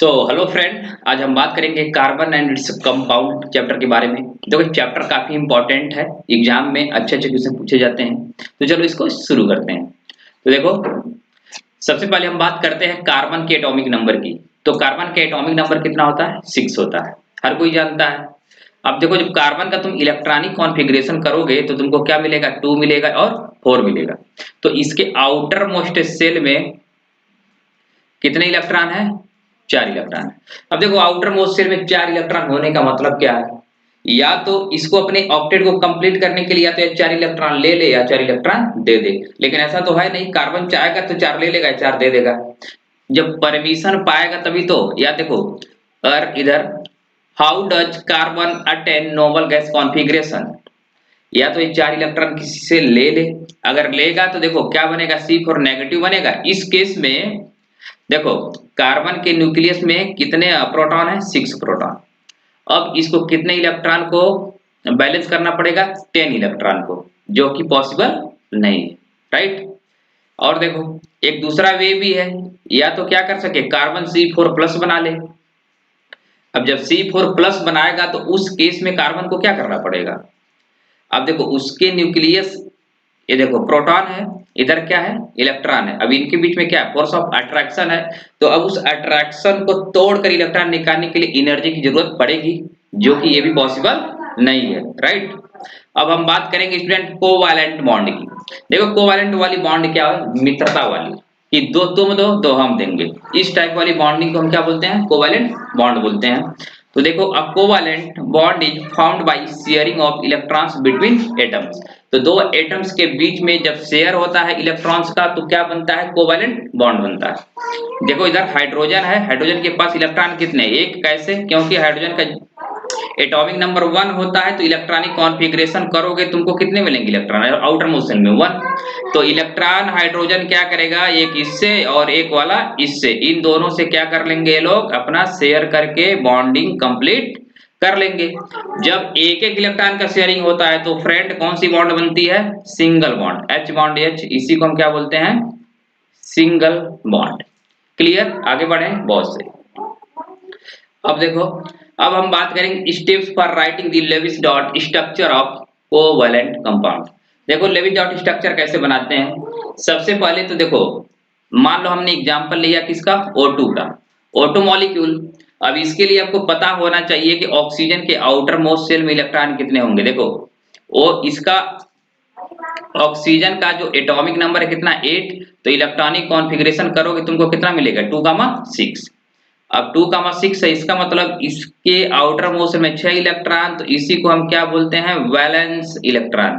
Hello friend, आज हम बात करेंगे carbon and its compound chapter के बारे में। देखो चैप्टर काफी इंपॉर्टेंट है, एग्जाम में अच्छे अच्छे क्वेश्चन पूछे जाते हैं। तो चलो इसको शुरू करते हैं। तो देखो, सबसे पहले हम बात करते हैं कार्बन के एटॉमिक नंबर की। तो कार्बन का एटॉमिक नंबर कितना होता है? 6 होता है, हर कोई जानता है। अब देखो, जब कार्बन का तुम इलेक्ट्रॉनिक कॉन्फ़िगरेशन करोगे तो तुमको क्या मिलेगा? 2 मिलेगा और 4 मिलेगा। तो इसके आउटर मोस्ट सेल में कितने इलेक्ट्रॉन है? 4 इलेक्ट्रॉन है। अब देखो, आउटर मोस्ट शेल में 4 इलेक्ट्रॉन होने का मतलब क्या है? या तो इसको अपने ऑक्टेट को कंप्लीट करने के लिए या तो 4 इलेक्ट्रॉन ले ले या 4 इलेक्ट्रॉन दे दे। लेकिन ऐसा तो है नहीं, कार्बन चाहेगा तो 4 ले लेगा, 4 दे देगा। जब परमिशन पाएगा तभी तो। या देखो, और इधर how does carbon attain noble gas configuration? या तो ये 4 इलेक्ट्रॉन किसी से ले ले। अगर लेगा तो देखो क्या बनेगा? C4 नेगेटिव बनेगा। इस केस में देखो, कार्बन के न्यूक्लियस में कितने प्रोटॉन है? 6 प्रोटॉन। अब इसको कितने इलेक्ट्रॉन को बैलेंस करना पड़ेगा? 10 इलेक्ट्रॉन को, जो कि पॉसिबल नहीं है, राइट। और देखो, एक दूसरा वे भी है। या तो क्या कर सके, कार्बन C4 प्लस बना ले। अब जब C4 प्लस बनाएगा तो उस केस में कार्बन को क्या करना पड़ेगा? अब देखो, उसके न्यूक्लियस, ये देखो प्रोटॉन है, इधर क्या है? इलेक्ट्रॉन है। अब इनके बीच में क्या है? फोर्स ऑफ अट्रैक्शन है। तो अब उस अट्रैक्शन को तोड़कर इलेक्ट्रॉन निकालने के लिए एनर्जी की जरूरत पड़ेगी, जो कि ये भी पॉसिबल नहीं है, राइट। अब हम बात करेंगे स्टूडेंट कोवैलेंट बॉन्ड की। देखो, कोवैलेंट वाली बॉन्ड क्या है? मित्रता वाली, कि दो तुम दो दो हम देंगे। इस टाइप वाली बॉन्डिंग को हम क्या बोलते हैं? कोवैलेंट बॉन्ड बोलते हैं। तो देखो, a covalent bond is found by sharing of electrons between atoms. तो दो एटम्स के बीच में जब शेयर होता है इलेक्ट्रॉन्स का तो क्या बनता है? कोवैलेंट बॉन्ड बनता है। देखो, इधर हाइड्रोजन है, हाइड्रोजन के पास इलेक्ट्रॉन कितने? एक। कैसे? क्योंकि हाइड्रोजन का एटॉमिक नंबर 1 होता है। तो इलेक्ट्रॉनिक कॉन्फ़िगरेशन करोगे तुमको कितने मिलेंगे इलेक्ट्रॉन? आउटर मोशन में 1। तो इलेक्ट्रॉन हाइड्रोजन क्या करेगा? एक इससे और एक वाला इससे, इन दोनों से क्या कर लेंगे ये लोग? अपना शेयर करके बॉन्डिंग कंप्लीट कर लेंगे। जब एक एक इलेक्ट्रॉन का शेयरिंग होता है तो फ्रेंड कौन सी बॉन्ड बनती है? Single bond, H bond H। इसी को हम क्या बोलते हैं? Single bond. क्लियर? आगे बढ़े बहुत से। अब देखो, अब हम बात करेंगे steps for writing the Lewis dot structure of covalent compound. देखो, लेविस डॉट स्ट्रक्चर कैसे बनाते हैं? सबसे पहले तो देखो, मान लो हमने एग्जांपल लिया किसका? O2 का, O2 मॉलिक्यूल। अब इसके लिए आपको पता होना चाहिए कि ऑक्सीजन के आउटर मोस्ट शेल में इलेक्ट्रॉन कितने होंगे। देखो, वो इसका ऑक्सीजन का जो एटॉमिक नंबर है कितना? 8। तो इलेक्ट्रॉनिक कॉन्फ़िगरेशन करोगे तुमको कितना मिलेगा? 2,6। अब 2,6 है, इसका मतलब इसके आउटर मोस्ट में 6 इलेक्ट्रॉन। तो इसी को हम क्या बोलते हैं? Valence electron,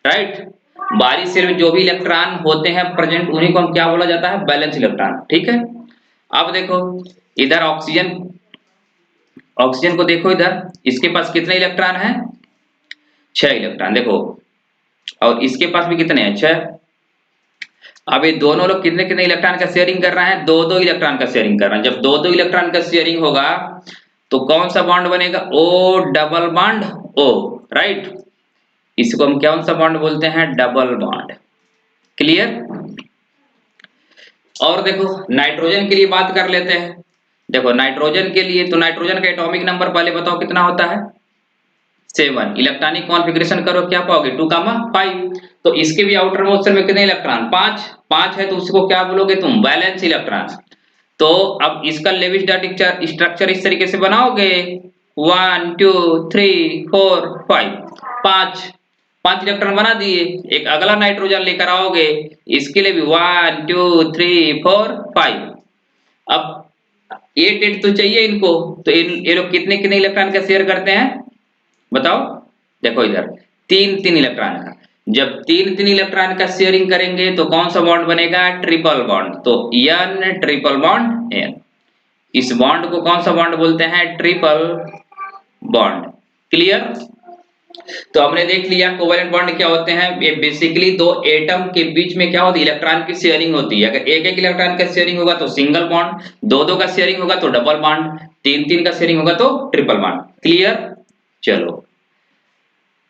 right. बाहरी शेल में जो भी इलेक्ट्रॉन होते हैं प्रेजेंट, उन्हीं को हम क्या बोला जाता है? वैलेंस इलेक्ट्रॉन, ठीक है। अब देखो, इधर ऑक्सीजन, ऑक्सीजन को देखो, इधर इसके पास कितने इलेक्ट्रॉन है? 6 इलेक्ट्रॉन। देखो, और इसके पास भी कितने हैं? 6। अब ये दोनों लोग कितने कितने इलेक्ट्रॉन का शेयरिंग कर रहे हैं? 2-2 इलेक्ट्रॉन का शेयरिंग कर रहे हैं। जब 2-2 इलेक्ट्रॉन का शेयरिंग होगा तो कौन सा बॉन्ड बनेगा? O double bond O, right. इसको हम कौन सा बॉन्ड बोलते हैं? Double bond. क्लियर? और देखो, नाइट्रोजन के लिए बात कर लेते हैं। देखो, नाइट्रोजन के लिए तो नाइट्रोजन का एटॉमिक नंबर पहले बताओ कितना होता है? 7। इलेक्ट्रॉनिक कॉन्फ़िगरेशन करो, क्या पाओगे? 2,5। तो इसके भी आउटर मोस्ट में कितने इलेक्ट्रॉन? 5 है। तो उसको क्या बोलोगे तुम? Valence electron. तो अब इसका लेविस डॉट स्ट्रक्चर इस तरीके से बनाओगे, 1 2 3 4 5। 5 इलेक्ट्रॉन बना दिए। एक अगला नाइट्रोजन लेकर आओगे, इसके लिए भी 1 2 3 4 5। अब 8 तो चाहिए इनको। तो ये लोग कितने कितने इलेक्ट्रॉन का शेयर करते हैं बताओ? देखो, इधर 3-3 इलेक्ट्रॉन का। जब 3-3 इलेक्ट्रॉन का शेयरिंग करेंगे तो कौन सा बॉन्ड बनेगा? Triple bond. तो N ट्रिपल बॉन्ड N। इस बॉन्ड को कौन सा बॉन्ड बोलते हैं? Triple bond. क्लियर? तो हमने देख लिया कोवैलेंट बॉन्ड क्या होते हैं। ये बेसिकली दो एटम के बीच में क्या होती है? इलेक्ट्रॉन की शेयरिंग होती है। अगर एक एक इलेक्ट्रॉन का शेयरिंग होगा तो सिंगल बॉन्ड, 2-2 का शेयरिंग होगा तो डबल बॉन्ड, 3-3 का शेयरिंग होगा तो ट्रिपल बॉन्ड। क्लियर? चलो,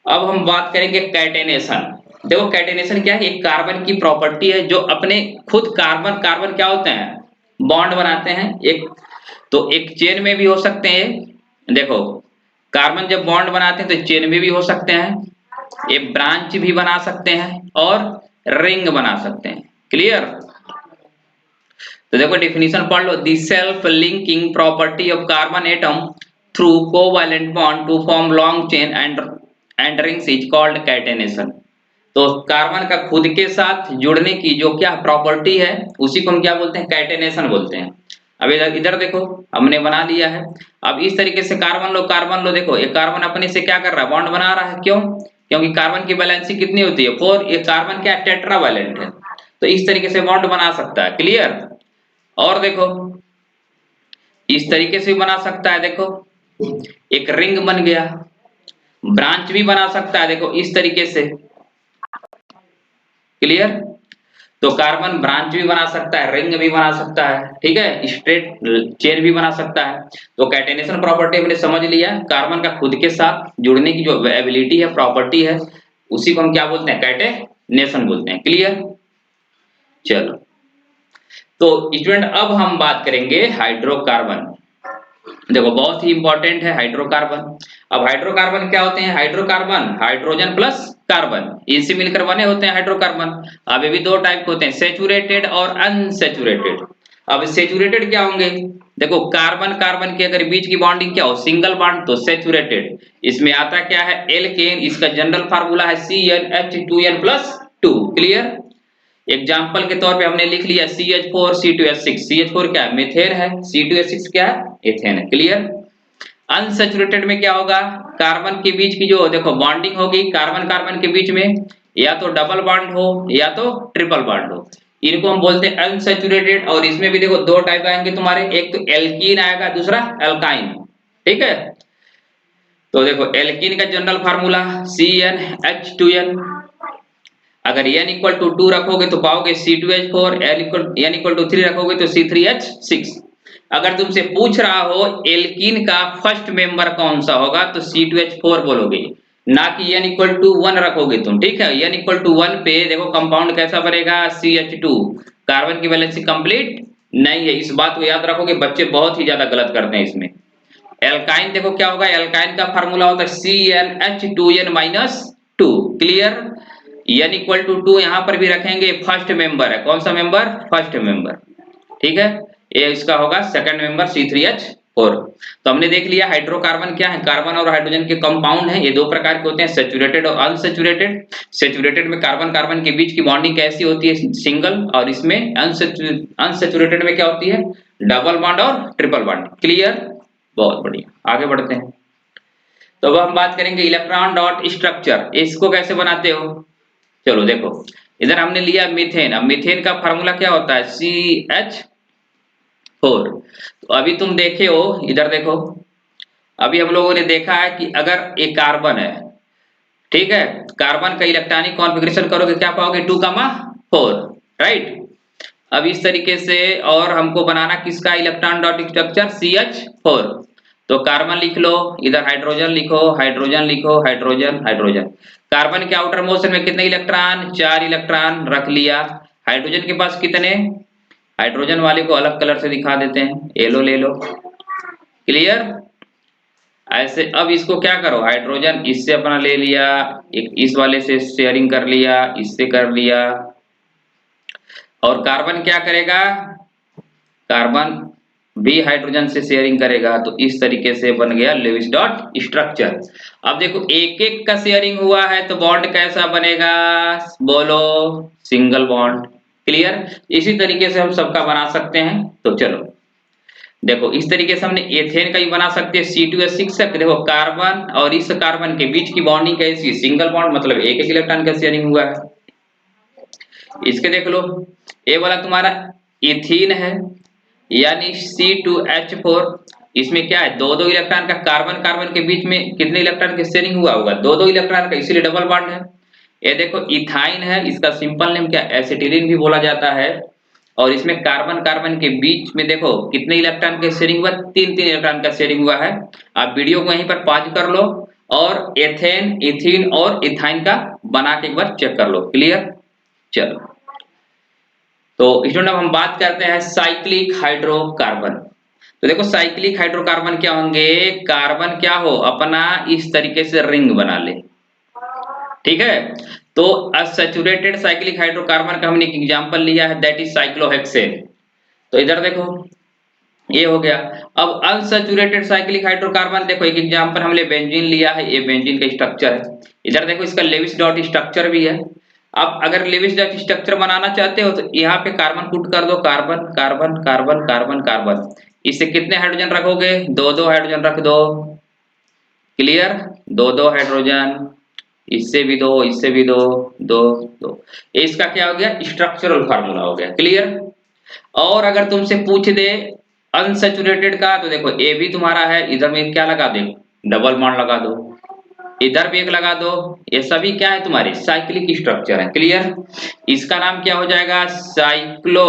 अब हम बात करेंगे कैटेनेशन। देखो, कैटेनेशन क्या है? एक कार्बन की प्रॉपर्टी है जो अपने खुद कार्बन कार्बन क्या होते हैं? बॉन्ड बनाते हैं। एक तो एक चेन में भी हो सकते हैं, देखो कार्बन जब बॉन्ड बनाते हैं तो चेन में भी हो सकते हैं, ये ब्रांच भी बना सकते हैं और रिंग बना सकते हैं। क्लियर? तो देखो डेफिनेशन पढ़ लो, the self linking property of carbon atom through covalent bond to form long chain and rings is called catenation. तो कार्बन का खुद के साथ जुड़ने की जो क्या प्रॉपर्टी है उसी को हम क्या बोलते हैं, कैटेनेशन बोलते हैं। अब इधर देखो हमने बना लिया है। अब इस तरीके से कार्बन लो, देखो ये कार्बन अपने से क्या कर रहा है, बॉन्ड बना रहा है। क्यों? क्योंकि कार्बन की वैलेंसी कितनी होती है, 4। ये कार्बन क्या टेट्रावैलेंट है, तो इस तरीके से बॉन्ड बना सकता है। क्लियर? और देखो इस तरीके से भी बना सकता है, देखो एक रिंग बन गया। ब्रांच भी बना सकता है, देखो इस तरीके से। क्लियर? तो कार्बन ब्रांच भी बना सकता है, रिंग भी बना सकता है, ठीक है, स्ट्रेट चेन भी बना सकता है। तो कैटेनेशन प्रॉपर्टी हमने समझ लिया, कार्बन का खुद के साथ जुड़ने की जो एबिलिटी है, प्रॉपर्टी है, उसी को हम क्या बोलते हैं, कैटेनेशन बोलते हैं। क्लियर? चलो तो स्टूडेंट अब हम बात करेंगे हाइड्रोकार्बन। देखो बहुत ही इंपॉर्टेंट है हाइड्रोकार्बन। अब हाइड्रोकार्बन क्या होते हैं, हाइड्रोकार्बन हाइड्रोजन प्लस कार्बन, इनसे मिलकर बने होते हैं हाइड्रोकार्बन। अब ये भी दो टाइप के होते हैं, सेचुरेटेड और अनसेचुरेटेड। अब सेचुरेटेड क्या होंगे, देखो कार्बन कार्बन के अगर बीच की बॉन्डिंग क्या हो, सिंगल बॉन्ड, तो सेचुरेटेड। इसमें आता क्या है, एल्केन, इसका जनरल फार्मूला है CnH2n+2। क्लियर? एग्जाम्पल के तौर पे हमने लिख लिया CH4C2H6। CH4 क्या है, मीथेन है, C2H6 क्या है, एथेन है। क्लियर? अनसेचुरेटेड में क्या होगा, कार्बन के बीच की जो देखो बॉन्डिंग होगी, कार्बन कार्बन के बीच में या तो डबल बॉन्ड हो या तो ट्रिपल बॉन्ड हो, इनको हम बोलते हैं अनसेचुरेटेड। और इसमें भी देखो दो टाइप आएंगे तुम्हारे, एक तो एल्कीन आएगा, दूसरा एल्काइन। ठीक है? तो देखो एल्कीन का जनरल फार्मूला CnH2n। अगर n=2 रखोगे तो पाओगे C2H4, n=3 रखोगे तो C3H6। अगर तुमसे पूछ रहा हो एल्कीन का फर्स्ट मेंबर कौन सा होगा तो C2H4 बोलोगे, ना कि n=1 रखोगे तुम। ठीक है? n=1 पे देखो कंपाउंड कैसा बनेगा, CH2। कार्बन की वैलेंसी कंप्लीट नहीं है, इस बात को याद रखोगे, बच्चे बहुत ही ज्यादा गलत करते हैं इसमें। एल्काइन देखो क्या होगा, एल्काइन का फार्मूला होता है CnH2n-2। क्लियर? n=2 यहां पर भी रखेंगे, फर्स्ट मेंबर है, कौन सा मेंबर, फर्स्ट मेंबर। ठीक है? ये इसका होगा सेकंड मेंबर C3H4। तो हमने देख लिया हाइड्रोकार्बन क्या है, कार्बन और हाइड्रोजन के कंपाउंड हैं। ये दो प्रकार के होते हैं, सेचुरेटेड और अनसेचुरेटेड। सेचुरेटेड में कार्बन कार्बन के बीच की बॉन्डिंग कैसी होती है, सिंगल। और इसमें अनसेचुरेटेड में क्या होती है, डबल बॉन्ड और ट्रिपल बॉन्ड। क्लियर? बहुत बढ़िया, आगे बढ़ते हैं। तो अब हम बात करेंगे इलेक्ट्रॉन डॉट स्ट्रक्चर, इसको कैसे बनाते हो। चलो देखो इधर हमने लिया मीथेन। अब मीथेन का फार्मूला क्या होता है, CH4। तो अभी तुम देखे हो, इधर देखो, अभी हम लोगों ने देखा है कि अगर एक कार्बन है, ठीक है, कार्बन का इलेक्ट्रॉनिक कॉन्फ़िगरेशन करोगे क्या पाओगे, 2,4। राइट? अब इस तरीके से और हमको बनाना किसका, इलेक्ट्रॉन डॉट स्ट्रक्चर CH4। तो कार्बन लिख लो, इधर हाइड्रोजन लिखो, हाइड्रोजन लिखो, हाइड्रोजन हाइड्रोजन। कार्बन के आउटर मोशन में कितने इलेक्ट्रॉन, 4 इलेक्ट्रॉन रख लिया। हाइड्रोजन के पास कितने, हाइड्रोजन वाले को अलग कलर से दिखा देते हैं, येलो ले लो। क्लियर? ऐसे अब इसको क्या करो, हाइड्रोजन इससे अपना ले लिया, एक इस वाले से शेयरिंग कर लिया, इससे कर लिया। और कार्बन क्या करेगा, कार्बन भी हाइड्रोजन से शेयरिंग करेगा। तो इस तरीके से बन गया लेविस डॉट स्ट्रक्चर। अब देखो एक एक का शेयरिंग हुआ है तो बॉन्ड कैसा बनेगा, बोलो, सिंगल बॉन्ड। क्लियर? इसी तरीके से हम सबका बना सकते हैं। तो चलो देखो इस तरीके से हमने एथेन का भी बना सकते हैं, C2H6। देखो कार्बन और इस कार्बन के बीच की बॉन्डिंग कैसी, सिंगल बॉन्ड, मतलब एक एक इलेक्ट्रॉन का शेयरिंग हुआ है। इसके देख लो, ये वाला तुम्हारा इथीन है, यानी C2H4। इसमें क्या है, दो दो इलेक्ट्रॉन का, कार्बन कार्बन के बीच में कितने इलेक्ट्रॉन का शेयरिंग हुआ होगा, दो दो इलेक्ट्रॉन का, इसीलिए डबल बॉन्ड है। ये देखो इथाइन है, इसका सिंपल नेम क्या, एसिटिलीन भी बोला जाता है। और इसमें कार्बन कार्बन के बीच में देखो कितने इलेक्ट्रॉन का शेयरिंग हुआ, 3 इलेक्ट्रॉन का शेयरिंग हुआ है। आप वीडियो को यहीं पर पॉज कर लो और एथेन, इथीन और इथाइन का बना के एक बार चेक कर लो। क्लियर? चलो तो स्टूडेंट अब हम बात करते हैं साइक्लिक हाइड्रोकार्बन। तो देखो साइक्लिक हाइड्रोकार्बन क्या होंगे, कार्बन क्या हो अपना इस तरीके से रिंग बना ले, ठीक है। तो अनसैचुरेटेड साइक्लिक हाइड्रोकार्बन का हमने एक एग्जांपल लिया है, दैट इज साइक्लोहेक्सेन। तो इधर देखो ये हो गया। अब अनसैचुरेटेड साइक्लिक हाइड्रोकार्बन देखो एक एग्जांपल हमने बेंजीन लिया है, ये बेंजीन का स्ट्रक्चर है। इधर देखो इसका लेविस डॉट स्ट्रक्चर भी है। अब अगर लेविस डॉट स्ट्रक्चर बनाना चाहते हो तो यहाँ पे कार्बन पुट कर दो, carbon carbon carbon carbon carbon. इससे कितने हाइड्रोजन रखोगे, दो दो हाइड्रोजन रख दो, क्लियर, दो दो हाइड्रोजन, इससे भी दो, इससे भी दो, दो दो। इसका क्या हो गया, स्ट्रक्चरल फार्मूला हो गया, क्लियर। और अगर तुमसे पूछ दे अनसैचुरेटेड का, तो देखो ए भी तुम्हारा है, इधर में क्या लगा दे, डबल बॉन्ड लगा दो, इधर भी एक लगा दो, ये सभी क्या है तुम्हारे साइक्लिक स्ट्रक्चर है, क्लियर। इसका नाम क्या हो जाएगा, साइक्लो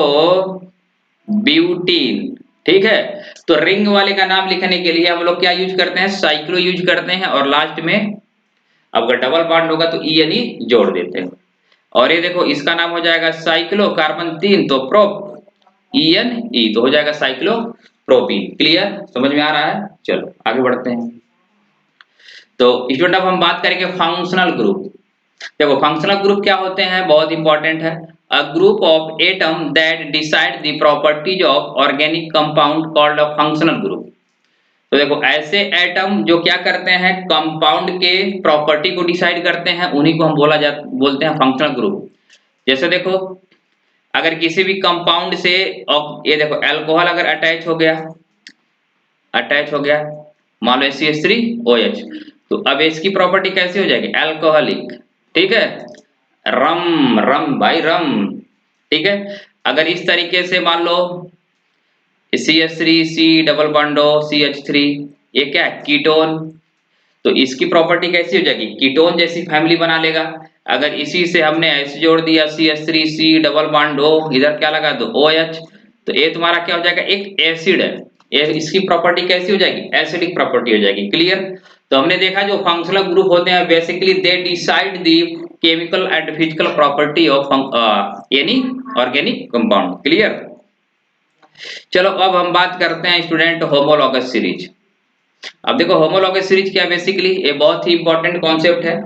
ब्यूटीन, ठीक है। तो रिंग वाले का नाम लिखने के लिए हम लोग क्या यूज करते हैं, साइक्लो यूज करते हैं, और लास्ट में अगर डबल बॉन्ड होगा तो ई एन ई जोड़ देते हैं। और ये देखो इसका नाम हो जाएगा साइक्लो कार्बन 3 तो प्रोप ई एन ई, तो हो जाएगा साइक्लो प्रोपीन, क्लियर, समझ में आ रहा है। चलो आगे बढ़ते हैं। तो स्टूडेंट अब हम बात करेंगे फंक्शनल ग्रुप। देखो फंक्शनल ग्रुप क्या होते हैं, बहुत इंपॉर्टेंट है। A group of atom that decide the properties of organic compound called a functional group. तो देखो ऐसे एटम जो क्या करते हैं, कंपाउंड के प्रॉपर्टी को डिसाइड करते हैं, उन्हीं को हम बोलते हैं फंक्शनल ग्रुप। जैसे देखो अगर किसी भी कंपाउंड से, ये देखो अल्कोहल अगर अटैच हो गया, मान लो CH3OH, तो अब इसकी प्रॉपर्टी कैसी हो जाएगी, अल्कोहलिक, ठीक है। रम रम भाई रम, ठीक है। अगर इस तरीके से मान लो CH3C डबल बॉन्डो CH3, ये क्या है, कीटोन, तो इसकी प्रॉपर्टी कैसी हो जाएगी, कीटोन जैसी फैमिली बना लेगा। अगर इसी से हमने ऐसे जोड़ दिया CH3C डबल बॉन्डो, इधर क्या लगा दो OH, तो ये तुम्हारा क्या हो जाएगा, एक एसिड है, ये इसकी प्रॉपर्टी कैसी हो जाएगी, एसिडिक प्रॉपर्टी हो जाएगी, क्लियर। तो हमने देखा जो फंक्शनल ग्रुप होते हैं basically they decide the chemical and physical property of any organic compound, clear. चलो अब हम बात करते हैं स्टूडेंट होमोलॉगस सीरीज। अब देखो होमोलॉगस सीरीज क्या है, बेसिकली ये बहुत ही इंपॉर्टेंट कॉन्सेप्ट है।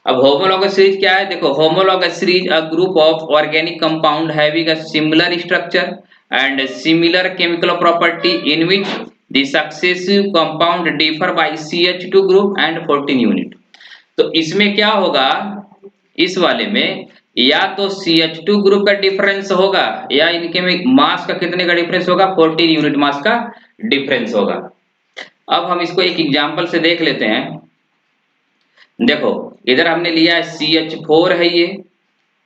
अब होमोलॉगस सीरीज क्या है, देखो homologous series a group of organic compound having a similar structure and similar chemical property in which the successive compound differ by CH2 group and 14 unit. तो इसमें क्या होगा, इस वाले में या तो CH2 ग्रुप का डिफरेंस होगा, या इनके में मास का कितने का डिफरेंस होगा, 14 यूनिट मास का डिफरेंस होगा। अब हम इसको एक एग्जांपल से देख लेते हैं। देखो इधर हमने लिया है CH4 है, ये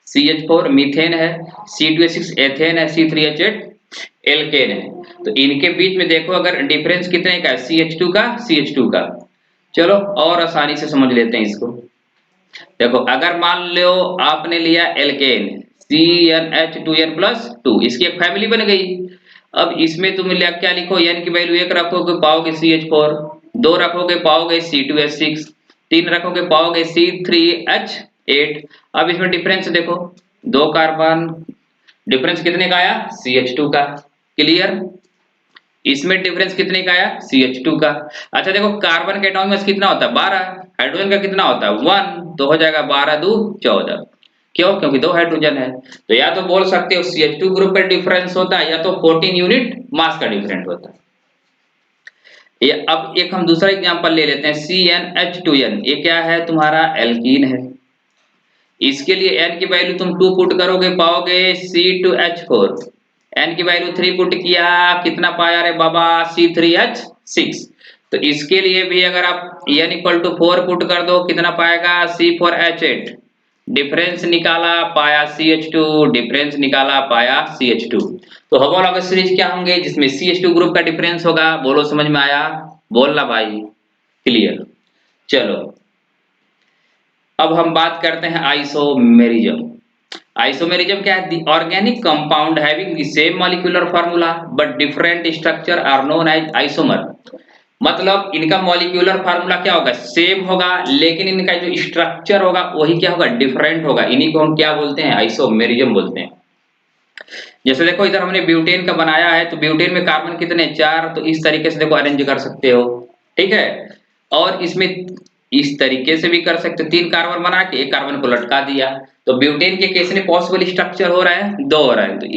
CH4 मीथेन है, C2H6 एथेन है, C3H8 एल्केन है। तो इनके बीच में देखो अगर डिफरेंस कितने का है, CH2 का। चलो और आसानी से समझ लेते हैं इसको। देखो अगर मान लो आपने लिया एल्केन CnH2n+2, इसकी एक फैमिली बन गई। अब इसमें तुम क्या लिखो, n की वैल्यू 1 रखोगे पाओगे CH4, 2 रखोगे पाओगे C2H6, 3 रखोगे पाओगे C3H8। अब इसमें डिफरेंस देखो, 2 कार्बन, डिफरेंस कितने का आया, CH2 का, क्लियर। इसमें डिफरेंस कितने का आया, CH2 का। अच्छा देखो कार्बन के एटॉमिक मास कितना होता है, 12, हाइड्रोजन का कितना होता है 1, तो हो जाएगा 12 2 14। क्यों, क्योंकि 2 हाइड्रोजन है। तो या तो बोल सकते हो CH2 ग्रुप का डिफरेंस होता है, या तो 14 यूनिट मास का डिफरेंस होता है। ये अब एक हम दूसरा एग्जांपल ले लेते हैं, CnH2n, ये क्या है तुम्हारा एल्कीन है। इसके लिए n की वैल्यू तुम 2 पुट करोगे पाओगे C2H4, n की वैल्यू 3 पुट किया, कितना पाया रे बाबा, C3H6। तो इसके लिए भी अगर आप n = 4 पुट कर दो, कितना पाएगा, C4H8, डिफरेंस निकाला पाया CH2, डिफरेंस निकाला पाया CH2। तो होमोलॉगस सीरीज क्या होंगे, जिसमें CH2 ग्रुप का डिफरेंस होगा। बोलो समझ में आया, बोलना भाई, क्लियर। चलो अब हम बात करते हैं आइसोमेरिज्म। आइसोमेरिज्म क्या है, the organic compound having the same molecular formula but different structure are known as isomer. मतलब इनका मॉलिक्यूलर फार्मूला क्या होगा, सेम होगा, लेकिन इनका जो स्ट्रक्चर होगा वही क्या होगा, डिफरेंट होगा। इन्हीं को हम क्या बोलते हैं, आइसोमेरिज्म बोलते हैं। जैसे देखो इधर हमने ब्यूटेन का बनाया है, तो ब्यूटेन में कार्बन कितने 4, तो इस तरीके से देखो अरेंज कर सकते हो, ठीक है। और इसमें इस तरीके से भी कर सकते हो, 3 कार्बन बना के एक कार्बन को लटका दिया, तो ब्यूटेन के कितने पॉसिबल स्ट्रक्चर हो रहा है, 2 हो रहा है। तो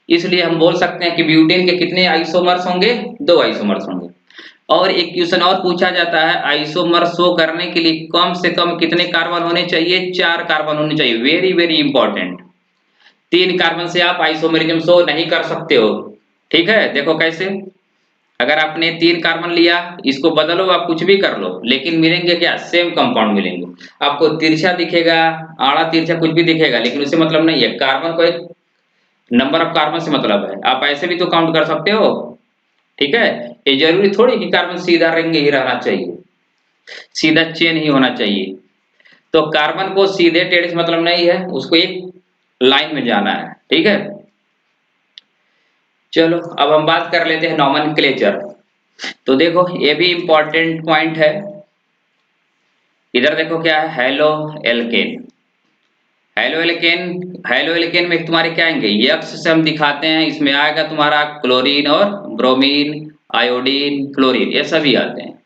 इसलिए हम बोल सकते हैं कि ब्यूटेन के कितने आइसोमर्स होंगे, 2 आइसोमर्स होंगे। और एक क्वेश्चन और पूछा जाता है, आइसोमर शो करने के लिए कम से कम कितने कार्बन होने चाहिए, 4 कार्बन होने चाहिए। Very very important. 3 कार्बन से आप आइसोमेरिज्म शो नहीं कर सकते हो, ठीक है। देखो कैसे, अगर आपने 3 कार्बन लिया, इसको बदलो आप कुछ भी कर लो, लेकिन मिलेंगे क्या, सेम कंपाउंड मिलेंगे। आपको तिरछा दिखेगा, आड़ा तिरछा कुछ भी दिखेगा, लेकिन उससे मतलब नहीं है। कार्बन को एक नंबर ऑफ कार्बन से मतलब है। आप ऐसे भी तो काउंट कर सकते हो, ठीक है। ये जरूरी थोड़ी कि कार्बन सीधा रिंग ही रहना चाहिए, सीधा चेन ही होना चाहिए। तो कार्बन को सीधे टेढ़े से मतलब नहीं है, उसको एक लाइन में जाना है, ठीक है। चलो अब हम बात कर लेते हैं नॉमेनक्लेचर। तो देखो ये भी इंपॉर्टेंट पॉइंट है। इधर देखो क्या है, halo alkane. Halo alkane, halo alkane में तुम्हारे क्या आएंगे, यक्स से हम दिखाते हैं, इसमें आएगा तुम्हारा क्लोरीन और ब्रोमीन, आयोडीन, फ्लोरीन, ये सभी आते हैं।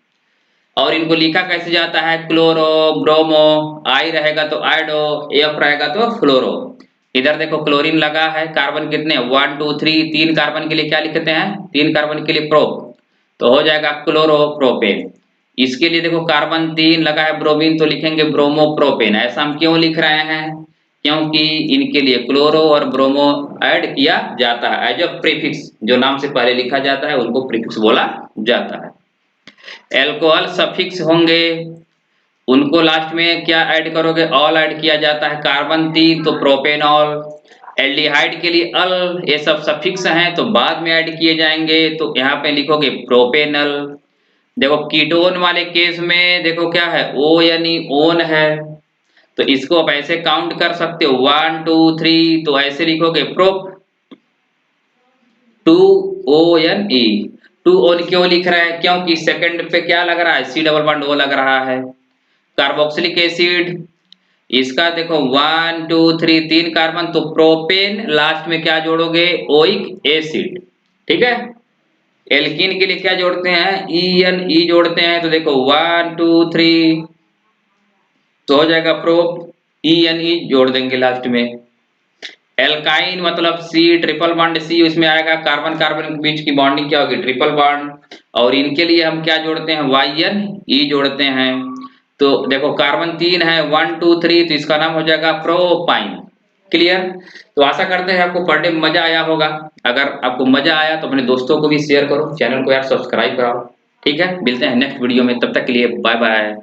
और इनको लिखा कैसे जाता है, क्लोरो, ब्रोमो, आई रहेगा तो आइडो, एफ रहेगा तो फ्लोरो। इधर देखो क्लोरीन लगा है, कार्बन कितने 1 2 3, 3 कार्बन के लिए क्या लिखते हैं, 3 कार्बन के लिए प्रो, तो हो जाएगा क्लोरो प्रोपेन। इसके लिए देखो कार्बन 3 लगा है ब्रोमीन, तो लिखेंगे ब्रोमो प्रोपेन। ऐसा हम क्यों लिख रहे हैं, क्योंकि इनके लिए क्लोरो और ब्रोमो ऐड किया जाता है एज अ प्रीफिक्स। जो नाम से पहले लिखा जाता है उनको प्रीफिक्स बोला जाता है। एल्कोहल सफिक्स होंगे, उनको लास्ट में क्या ऐड करोगे, ऑल ऐड किया जाता है। कार्बन 3 तो प्रोपेनॉल। एल्डिहाइड के लिए अल, ये सब सफिक्स हैं तो बाद में ऐड किए जाएंगे, तो यहाँ पे लिखोगे प्रोपेनल। देखो कीटोन वाले केस में देखो क्या है, ओ यानी ओन है, तो इसको आप ऐसे काउंट कर सकते हो 1 2 3, तो ऐसे लिखोगे prop 2 O N E. 2 one क्यों लिख रहा है, क्योंकि सेकंड पे क्या लग रहा है, सी डबल बॉन्ड ओ लग रहा है। कार्बोक्सिलिक एसिड, इसका देखो 1 2 3, 3 कार्बन, तो प्रोपेन, लास्ट में क्या जोड़ोगे, ओइक एसिड, ठीक है। एल्कीन के लिए क्या जोड़ते हैं, ई एन ई जोड़ते हैं, तो देखो 1 2 3, तो हो जाएगा प्रोप, ई एन ई जोड़ देंगे लास्ट में। एल्काइन मतलब सी ट्रिपल बॉन्ड सी, उसमें आएगा कार्बन कार्बन के बीच की बॉन्डिंग क्या होगी, ट्रिपल बॉन्ड। और इनके लिए हम क्या जोड़ते हैं, वाई एन ई जोड़ते हैं। तो देखो कार्बन 3 है, 1 2 3, तो इसका नाम हो जाएगा प्रोपाइन। क्लियर। तो आशा करते हैं आपको पढ़ने में मजा आया होगा। अगर आपको मजा आया तो अपने दोस्तों को भी शेयर करो, चैनल को यार सब्सक्राइब कराओ, ठीक है। मिलते हैं नेक्स्ट वीडियो में, तब तक के लिए बाय बाय।